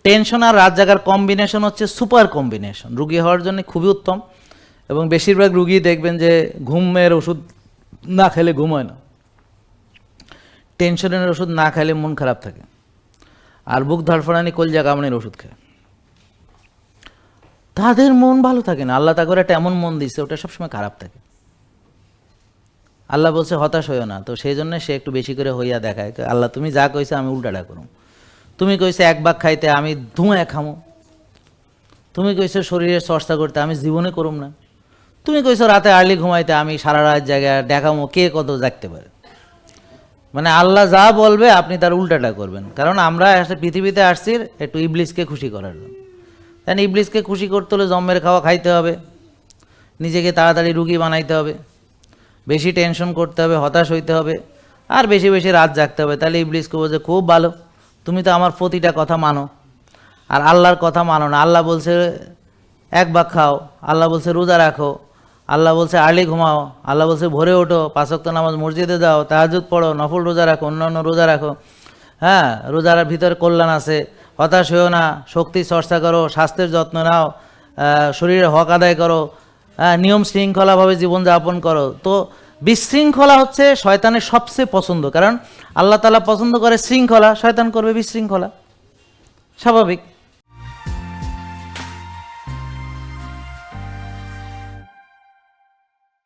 Tension আর রাত জাগার combination হচ্ছে সুপার কম্বিনেশন, রুগী হওয়ার জন্য খুবই উত্তম। এবং বেশিরভাগ রুগী দেখবেন যে ঘুমের ওষুধ না খেলে ঘুম হয় না, টেনশনের ওষুধ না খেলে মন খারাপ থাকে, আর বুক ধড়ফড়ানি কলজা কামড়ের ওষুধ খায়, তাদের মন ভালো থাকে না। আল্লাহ তা করে একটা এমন মন দিচ্ছে ওটা সবসময় খারাপ থাকে। আল্লাহ বলছে হতাশ হইও না, তো সেই জন্য সে একটু বেশি করে হইয়া দেখায়, আল্লাহ তুমি যা কইছে আমি উল্টাটা করুম, তুমি কইছে এক ভাগ খাইতে আমি ধুঁয়া খামো, তুমি কইছো শরীরের চর্চা করতে আমি জীবনে করুম না, তুমি কইছো রাতে আর্লি ঘুমাইতে আমি সারা রাত জায়গায় দেখামো, কে কত জাগতে পারে। মানে আল্লাহ যা বলবে আপনি তার উল্টাটা করবেন। কারণ আমরা পৃথিবীতে আসছি একটু ইবলিসকে খুশি করার জন্য। তাই ইবলিসকে খুশি করতে হলে জম্মের খাওয়া খাইতে হবে, নিজেকে তাড়াতাড়ি রুগী বানাইতে হবে, বেশি টেনশন করতে হবে, হতাশ হইতে হবে, আর বেশি বেশি রাত জাগতে হবে। তাহলে ইবলিসকে বলছে খুব ভালো, তুমি তো আমার প্রতিটা কথা মানো আর আল্লাহর কথা মানো না। আল্লাহ বলছে এক ভাগ খাও, আল্লাহ বলছে রোজা রাখো, আল্লাহ বলছে আর্লি ঘুমাও, আল্লাহ বলছে ভোরে ওঠো, 5 ওয়াক্ত নামাজ মসজিদে যাও, তাহাজ্জুদ পড়ো, নফল রোজা রাখো, অন্যান্য রোজা রাখো। হ্যাঁ, রোজার ভিতরে কল্যাণ আছে, হতাশ হয়েও না, শক্তি চর্চা করো, স্বাস্থ্যের যত্ন নাও, শরীরের হক আদায় করো, নিয়ম শৃঙ্খলাভাবে জীবনযাপন করো। তো বিশৃঙ্খলা হচ্ছে শয়তানের সবচেয়ে পছন্দ, কারণ আল্লাহ তাআলা পছন্দ করে শৃঙ্খলা, শয়তান করবে বিশৃঙ্খলা, স্বাভাবিক।